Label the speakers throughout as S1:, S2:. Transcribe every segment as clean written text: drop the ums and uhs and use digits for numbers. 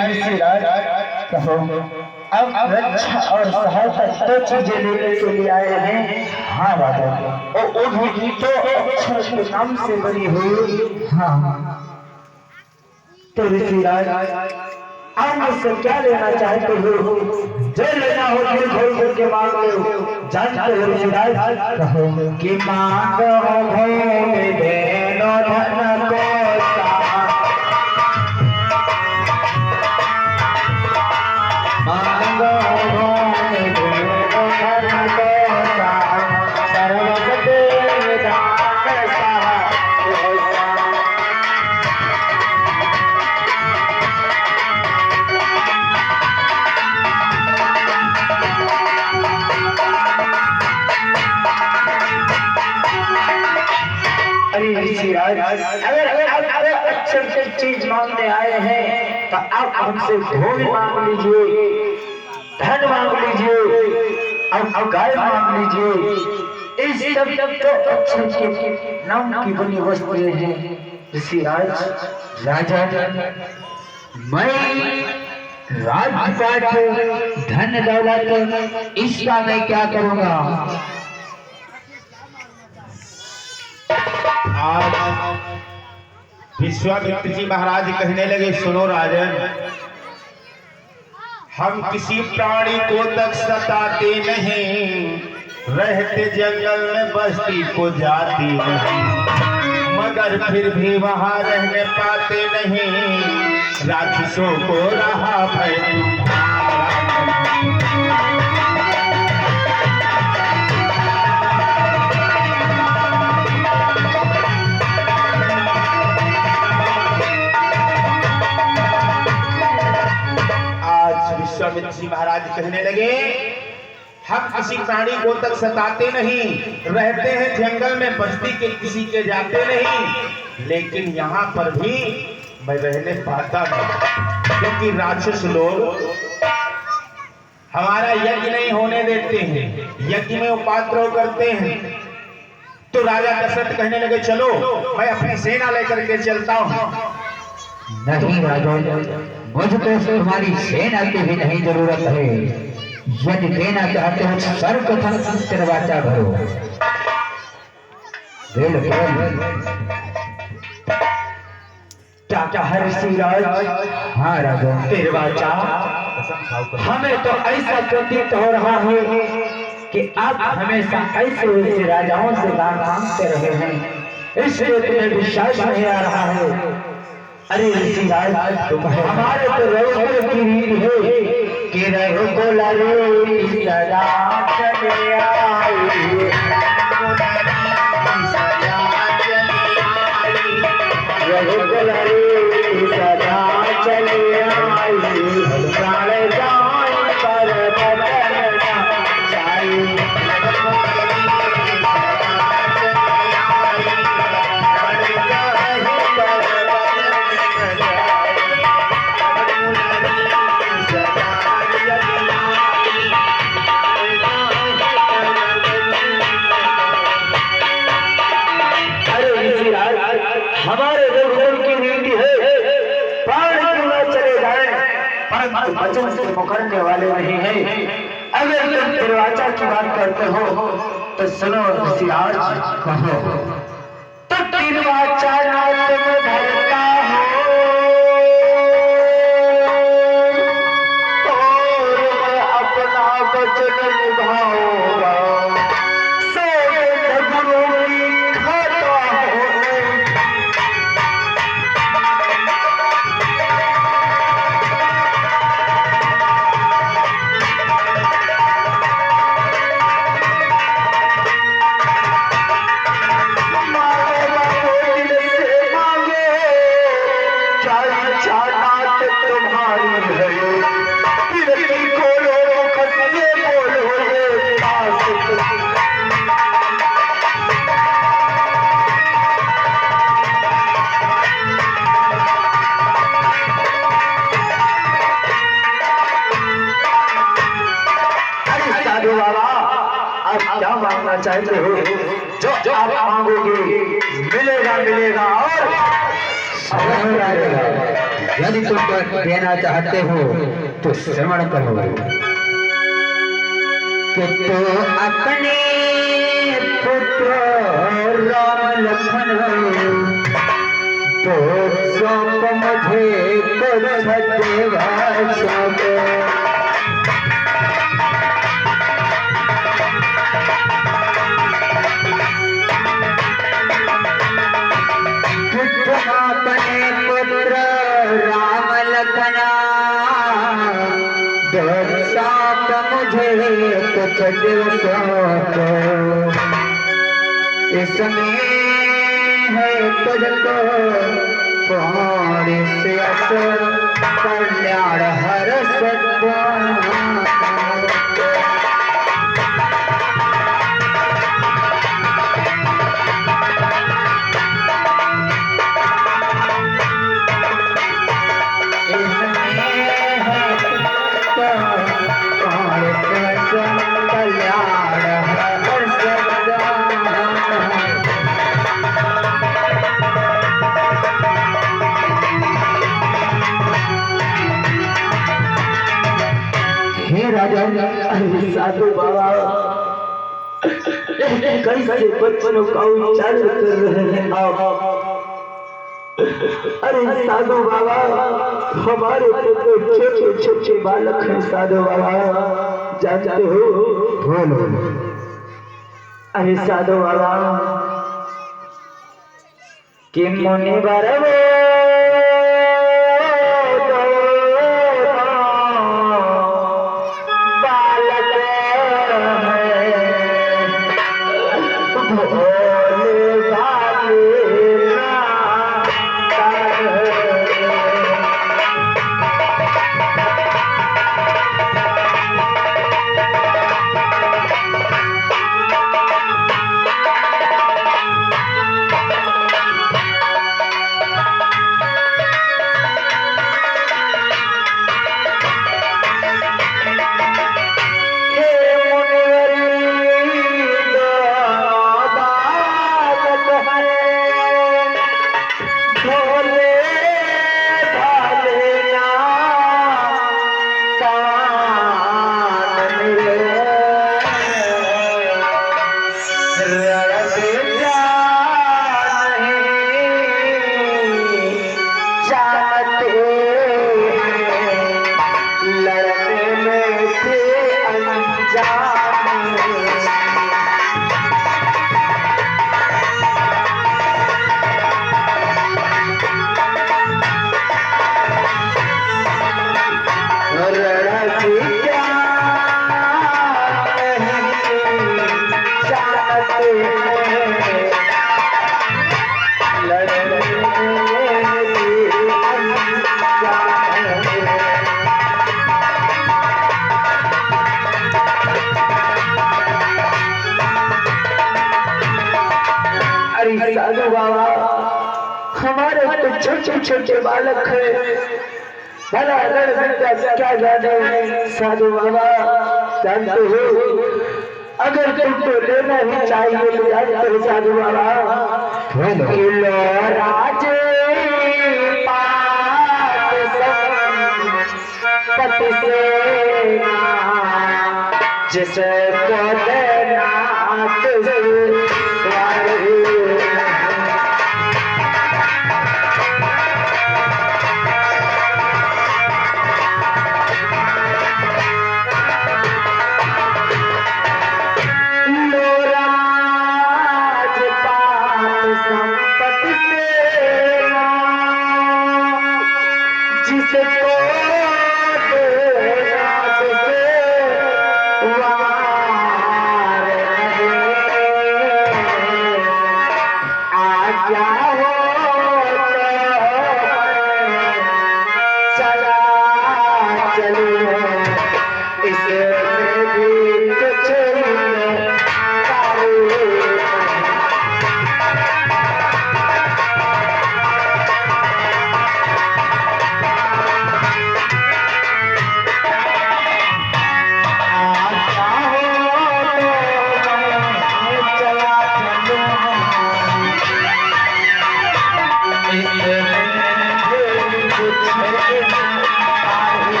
S1: ऋषिराज कहो अब रक्षा और सहायता दो चीजें लेने के लिए आए हैं। हाँ राजा, और वो भी तो अक्षर के नाम से बनी हुई। हाँ तो ऋषिराज आप मुझसे क्या लेना चाहते हो? जो लेना हो दिल खोल करके मांग लो। जानते हो ऋषिराज कहो कि मांगो भूमि देनो धन को मांगो भूमि देनो धन को सर्वसते दान सहा। अगर अच्छे से चीज मांगने आए हैं तो आप हमसे भूमि मांग लीजिए, धन मांग लीजिए, अब गाय मांग लीजिए। इस सब तो अच्छे के नाम की बनी वस्तुएं हैं। ऋषिराज राजा मैं राजपाट धन दौलत इसका मैं क्या करूंगा?
S2: आज विश्वामित्र जी महाराज कहने लगे, सुनो राजन, हम किसी प्राणी को तक सताते नहीं, रहते जंगल में बस्ती को जाते नहीं, मगर फिर भी वहां रहने पाते नहीं, राक्षसों को रहा भय। विश्वामित्र जी महाराज कहने लगे, हम किसी प्राणी को तक सताते नहीं, रहते हैं जंगल में बस्ती के किसी के जाते नहीं, लेकिन यहाँ पर भी मैं रहने पाता नहीं, क्योंकि राक्षस लोग हमारा यज्ञ नहीं होने देते हैं, यज्ञ में उपद्रव करते हैं। तो राजा दशरथ कहने लगे, चलो मैं अपनी सेना लेकर के चलता हूँ।
S1: नहीं राजा, मुझको तुम्हारी सेना की भी नहीं जरूरत है। यदि देना चाहते हो सर्वप्रथम तिरवाचा भरो। क्या ऋषिराज? हाँ राजा, तिरवाचा हमें तो ऐसा प्रतीत हो रहा है कि आप हमेशा ऐसे वैसे राजाओं से दान मांगते रहे हैं, इसलिए तुम्हें विश्वास नहीं आ रहा है। अरे ऋषिराज, हमारे तो रघुकुल की रीति है कि रघुकुल रीति सदा चले आई, रघुकुल रीति सदा चले आई, प्राण जान पर बदन चाहिए। हमारे रघुकुल की रीति है प्राण क्यों न चले जाए, परंतु वचन से मुकरने वाले नहीं है। अगर तुम तिरवाचा की बात करते हो तो सुनो ऋषिराज कहो, तो तिरवाचा ना तुम धरता हो और मैं अपना वचन निभाऊंगा। क्या मांगना चाहते हो? जो आप मांगोगे मिलेगा मिलेगा और यदि तुम देना चाहते हो तो श्रवण करो कि तो अपने पुत्र राम लक्ष्मण तो सौंप मुझे तो सदेवा सौंप अपने पुत्र राम लखना साप मुझे कुछ दिवसों को इसमें है तुझको कौन से कल्याण हर सत्ता साधु बाबा कैसे बच्चों का उच्चारण कर रहे हैं आप। अरे साधु बाबा हमारे पुत्र छोटे छोटे बालक हैं साधु बाबा जानते हो। बोलो। अरे साधु बाबा कि मुनि बरवे साधु बाबा हमारे तो छोटे छोटे बालक है भला लड़का क्या जाने। साधु बाबा जानते हो अगर तुमको लेना ही चाहिए तो जानते हो साधु बाबा राज पति से जिसको देना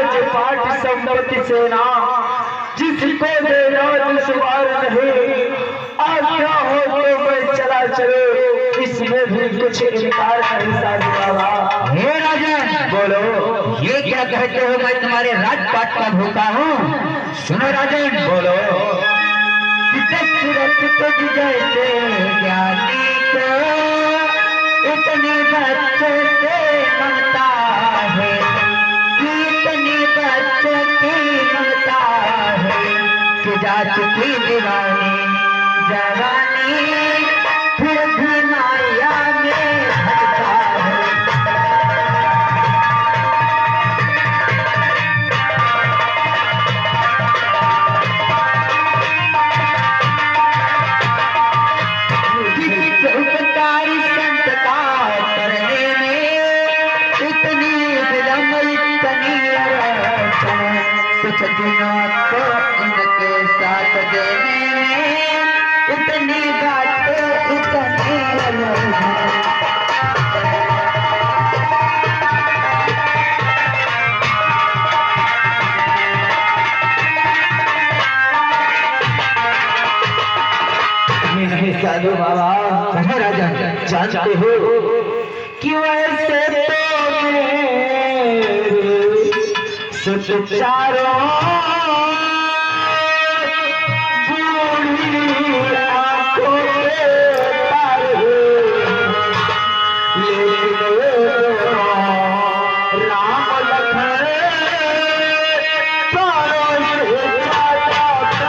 S1: राजपाट संपत्ति सेना जिसको देना दुश्वार नहीं, आज्ञा हो तो मैं चला चलो, इसमें भी कुछ इनकार नहीं साधु बाबा।
S3: हे राजन,
S1: बोलो,
S3: ये क्या कहते हो मैं तुम्हारे राजपाट का भूखा हूँ? सुनो राजन,
S1: बोलो।
S3: दशरथ तुझ जैसे ज्ञानी को इतनी बच्चों से ममता है, इतनी बच्चों की ममता है कि जा चुकी दीवानी जवानी, फिर भी माया में भटका है। उपकारी संत का करने में इतनी विलम्ब, इतनी अड़चन, कुछ दिनों को इनके साथ देने में इतनी बातें, इतनी अड़चन।
S1: साधु बाबा,
S3: कहे राजन,
S1: जानते हो कि वैसे तो मेरे चारों बूढ़ी आंखों के तारे, लेकिन राम लखन चारों से ज्यादा प्यारे।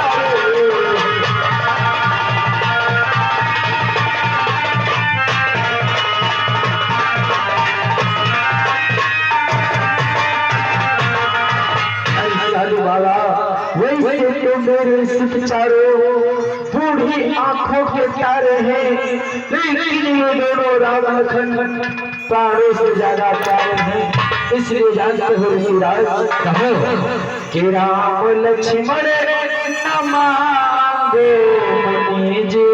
S1: साधु बाबा, वैसे तो मेरे सिख चारों बूढ़ी आंखों के तारे हैं, लेकिन ये दोनों राम लखन प्राणों से ज्यादा प्यारे हैं। इसलिए जानते हो ऋषिराज,
S3: कहो
S1: कि राम लक्ष्मण न मांगे मुनि जी,